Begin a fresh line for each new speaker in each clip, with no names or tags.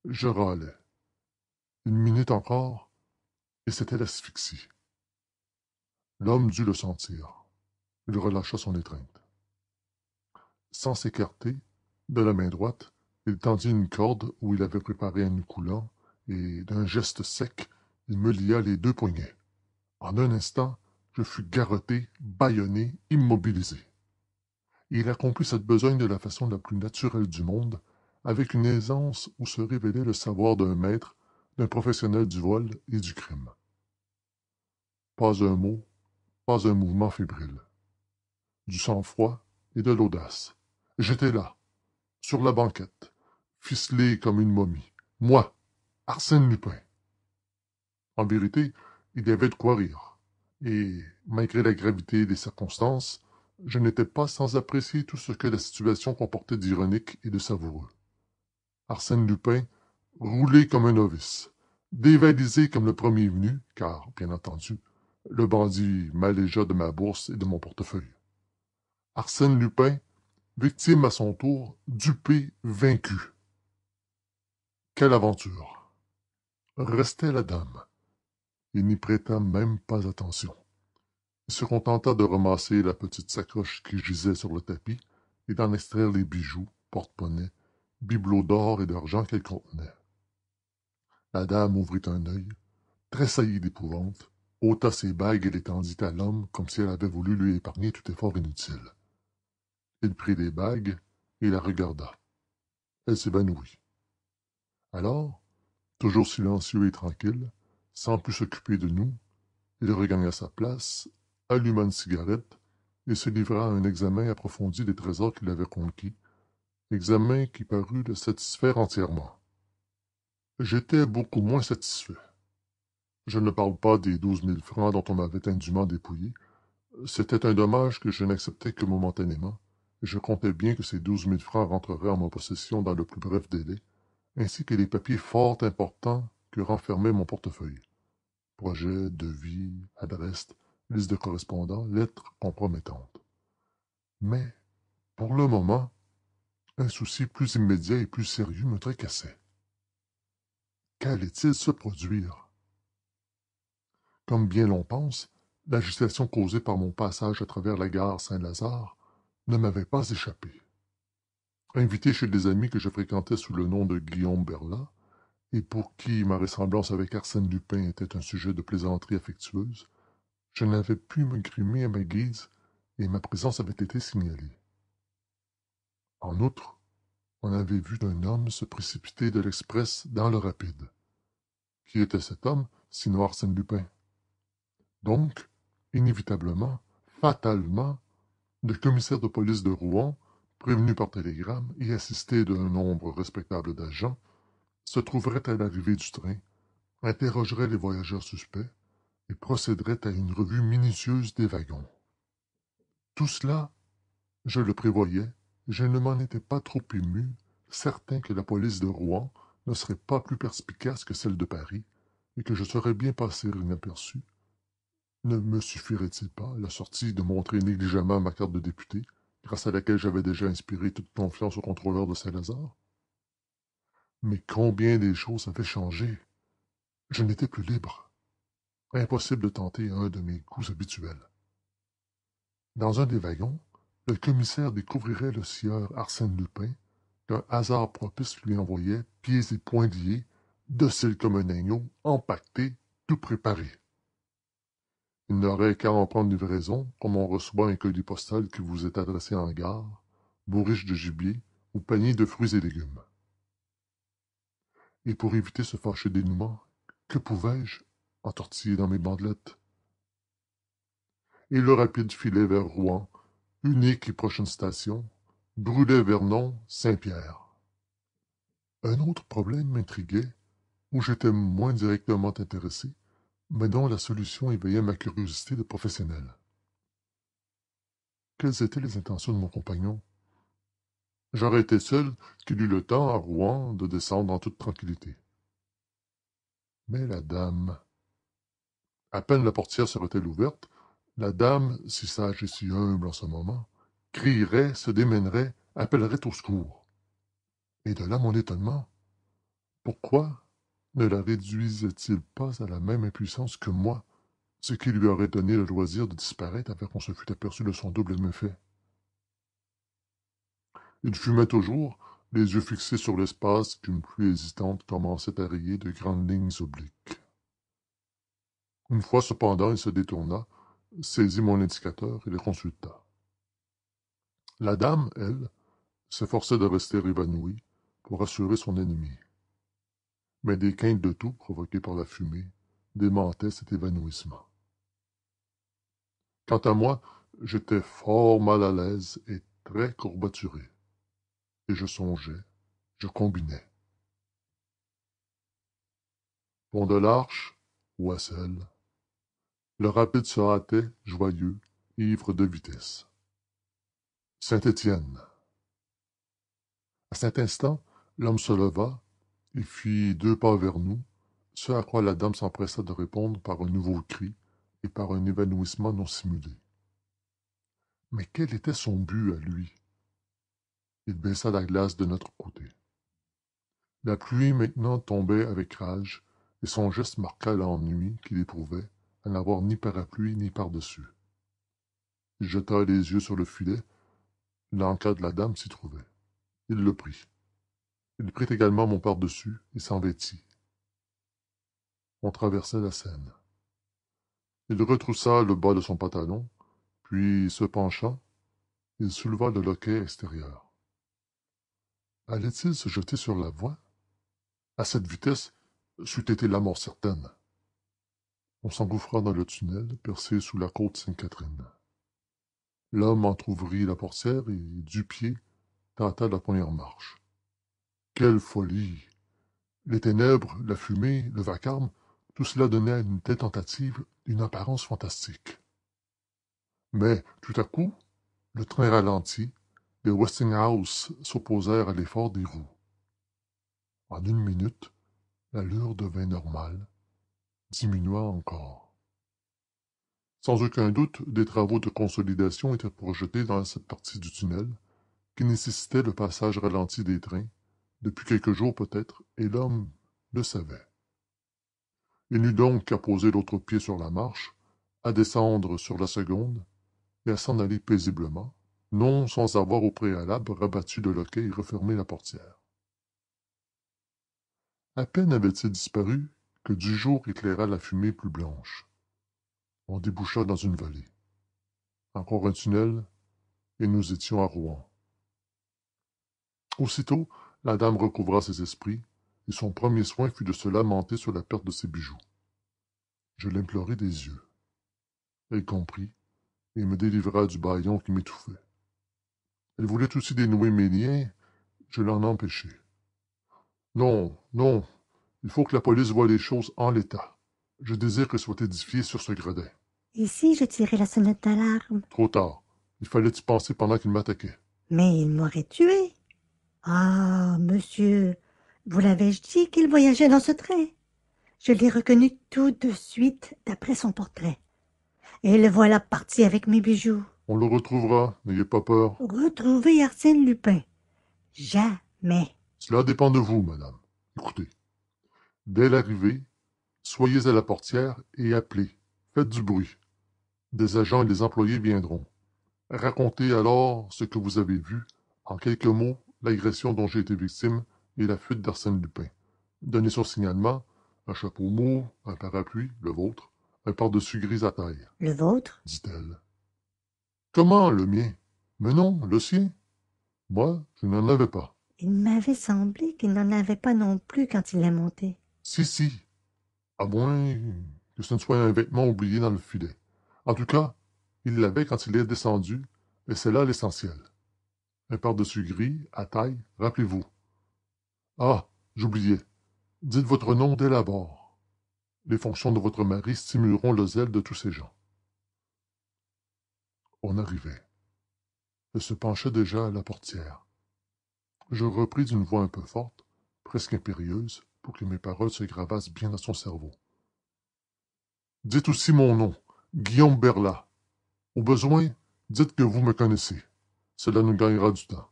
Je râlais. Une minute encore, et c'était l'asphyxie. L'homme dut le sentir. Il relâcha son étreinte. Sans s'écarter, de la main droite, il tendit une corde où il avait préparé un nœud coulant, et d'un geste sec, il me lia les deux poignets. En un instant, je fus garrotté, bâillonné, immobilisé. Et il accomplit cette besogne de la façon la plus naturelle du monde, avec une aisance où se révélait le savoir d'un maître, d'un professionnel du vol et du crime. Pas un mot, pas un mouvement fébrile. Du sang-froid et de l'audace. J'étais là, sur la banquette, ficelé comme une momie. Moi, Arsène Lupin. En vérité, il y avait de quoi rire. Et, malgré la gravité des circonstances, je n'étais pas sans apprécier tout ce que la situation comportait d'ironique et de savoureux. Arsène Lupin, roulé comme un novice, dévalisé comme le premier venu, car, bien entendu, le bandit m'allégea de ma bourse et de mon portefeuille. Arsène Lupin, victime à son tour, dupé, vaincu. Quelle aventure! Restait la dame. Il n'y prêta même pas attention. Il se contenta de ramasser la petite sacoche qui gisait sur le tapis et d'en extraire les bijoux, porte-monnaie, bibelots d'or et d'argent qu'elle contenait. La dame ouvrit un œil, tressaillit d'épouvante, ôta ses bagues et les tendit à l'homme comme si elle avait voulu lui épargner tout effort inutile. Il prit les bagues et la regarda. Elle s'évanouit. Alors, toujours silencieux et tranquille, sans plus s'occuper de nous, il regagna sa place, alluma une cigarette et se livra à un examen approfondi des trésors qu'il avait conquis, examen qui parut le satisfaire entièrement. J'étais beaucoup moins satisfait. Je ne parle pas des 12 000 francs dont on m'avait indûment dépouillé. C'était un dommage que je n'acceptais que momentanément, et je comptais bien que ces 12 000 francs rentreraient en ma possession dans le plus bref délai, ainsi que les papiers fort importants que renfermait mon portefeuille. Projets, devis, adresses, liste de correspondants, lettres compromettantes. Mais, pour le moment, un souci plus immédiat et plus sérieux me tracassait. Qu'allait-il se produire? Comme bien l'on pense, l'agitation causée par mon passage à travers la gare Saint-Lazare ne m'avait pas échappé. Invité chez des amis que je fréquentais sous le nom de Guillaume Berlat, et pour qui ma ressemblance avec Arsène Lupin était un sujet de plaisanterie affectueuse, je n'avais pu me grimer à ma guise et ma présence avait été signalée. En outre, on avait vu un homme se précipiter de l'express dans le rapide. Qui était cet homme, sinon Arsène Lupin? Donc, inévitablement, fatalement, le commissaire de police de Rouen, prévenu par télégramme et assisté d'un nombre respectable d'agents, se trouverait à l'arrivée du train, interrogerait les voyageurs suspects et procéderait à une revue minutieuse des wagons. Tout cela, je le prévoyais, et je ne m'en étais pas trop ému, certain que la police de Rouen ne serait pas plus perspicace que celle de Paris, et que je saurais bien passer inaperçu. Ne me suffirait-il pas, à la sortie, de montrer négligemment ma carte de député, grâce à laquelle j'avais déjà inspiré toute confiance au contrôleur de Saint-Lazare? Mais combien les choses avaient changé! Je n'étais plus libre. Impossible de tenter un de mes coups habituels. Dans un des wagons, le commissaire découvrirait le sieur Arsène Lupin, qu'un hasard propice lui envoyait, pieds et poings liés, docile comme un agneau, empaqueté, tout préparé. Il n'aurait qu'à en prendre livraison, comme on reçoit un colis postal qui vous est adressé en gare, bourriche de gibier ou panier de fruits et légumes. Et pour éviter ce fâcheux dénouement, que pouvais-je entortiller dans mes bandelettes? Et le rapide filait vers Rouen, unique et prochaine station, Brulay-Vernon, Saint-Pierre. Un autre problème m'intriguait, où j'étais moins directement intéressé, mais dont la solution éveillait ma curiosité de professionnel. Quelles étaient les intentions de mon compagnon? J'aurais été seul qu'il eût le temps, à Rouen, de descendre en toute tranquillité. Mais la dame... À peine la portière serait-elle ouverte, la dame, si sage et si humble en ce moment, crierait, se démènerait, appellerait au secours. Et de là mon étonnement. Pourquoi ne la réduisait-il pas à la même impuissance que moi, ce qui lui aurait donné le loisir de disparaître avant qu'on se fût aperçu de son double méfait? Il fumait toujours, les yeux fixés sur l'espace qu'une pluie hésitante commençait à rayer de grandes lignes obliques. Une fois cependant, il se détourna, saisit mon indicateur et le consulta. La dame, elle, s'efforçait de rester évanouie pour rassurer son ennemi. Mais des quintes de toux provoquées par la fumée démentaient cet évanouissement. Quant à moi, j'étais fort mal à l'aise et très courbaturé. Et je songeais, je combinais. Pont de l'Arche, Ouassel. Le rapide se hâtait, joyeux, ivre de vitesse. Saint-Étienne. À cet instant, l'homme se leva et fit 2 pas vers nous, ce à quoi la dame s'empressa de répondre par un nouveau cri et par un évanouissement non simulé. Mais quel était son but à lui? Il baissa la glace de notre côté. La pluie maintenant tombait avec rage, et son geste marqua l'ennui qu'il éprouvait à n'avoir ni parapluie ni par-dessus. Il jeta les yeux sur le filet. L'en-cas de la dame s'y trouvait. Il le prit. Il prit également mon par-dessus et s'en vêtit. On traversait la Seine. Il retroussa le bas de son pantalon, puis, se penchant, il souleva le loquet extérieur. Allait-il se jeter sur la voie? À cette vitesse, c'eût été la mort certaine. On s'engouffra dans le tunnel percé sous la côte Sainte-Catherine. L'homme entr'ouvrit la portière et, du pied, tenta la première marche. Quelle folie! Les ténèbres, la fumée, le vacarme, tout cela donnait à une telle tentative une apparence fantastique. Mais, tout à coup, le train ralentit, les Westinghouse s'opposèrent à l'effort des roues. En 1 minute, l'allure devint normale, diminua encore. Sans aucun doute, des travaux de consolidation étaient projetés dans cette partie du tunnel, qui nécessitait le passage ralenti des trains, depuis quelques jours peut-être, et l'homme le savait. Il n'eut donc qu'à poser l'autre pied sur la marche, à descendre sur la seconde, et à s'en aller paisiblement, non sans avoir au préalable rabattu le loquet et refermé la portière. À peine avait-il disparu que du jour éclaira la fumée plus blanche. On déboucha dans une vallée. Encore un tunnel, et nous étions à Rouen. Aussitôt, la dame recouvra ses esprits, et son premier soin fut de se lamenter sur la perte de ses bijoux. Je l'implorai des yeux. Elle comprit, et me délivra du bâillon qui m'étouffait. Elle voulait aussi dénouer mes liens, je l'en empêchai. Non, non, il faut que la police voie les choses en l'état. Je désire qu'elle soit édifiée sur ce gredin.
Et si je tirais la sonnette d'alarme?
Trop tard. Il fallait y penser pendant qu'il m'attaquait.
Mais il m'aurait tué. Ah, monsieur, vous l'avais-je dit qu'il voyageait dans ce train? Je l'ai reconnu tout de suite d'après son portrait. Et le voilà parti avec mes bijoux.
On le retrouvera, n'ayez pas peur.
Retrouver Arsène Lupin? Jamais.
Cela dépend de vous, madame. Écoutez, dès l'arrivée, soyez à la portière et appelez. Faites du bruit. Des agents et des employés viendront. Racontez alors ce que vous avez vu, en quelques mots, l'agression dont j'ai été victime et la fuite d'Arsène Lupin. Donnez son signalement, un chapeau mou, un parapluie, le vôtre, un par-dessus gris à taille,
Le vôtre?
dit-elle. Comment, le mien? Mais non, le sien. Moi, je n'en avais pas.
Il m'avait semblé qu'il n'en avait pas non plus quand il est monté.
Si, si, à moins que ce ne soit un vêtement oublié dans le filet. En tout cas, il l'avait quand il est descendu, et c'est là l'essentiel. Un par-dessus gris, à taille, rappelez-vous. Ah, j'oubliais. Dites votre nom dès l'abord. Les fonctions de votre mari stimuleront le zèle de tous ces gens. On arrivait. Elle se penchait déjà à la portière. Je repris d'une voix un peu forte, presque impérieuse, pour que mes paroles se gravassent bien dans son cerveau. Dites aussi mon nom, Guillaume Berlat. Au besoin, dites que vous me connaissez. Cela nous gagnera du temps.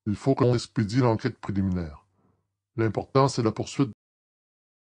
Il faut qu'on expédie l'enquête préliminaire. l'important c'est la poursuite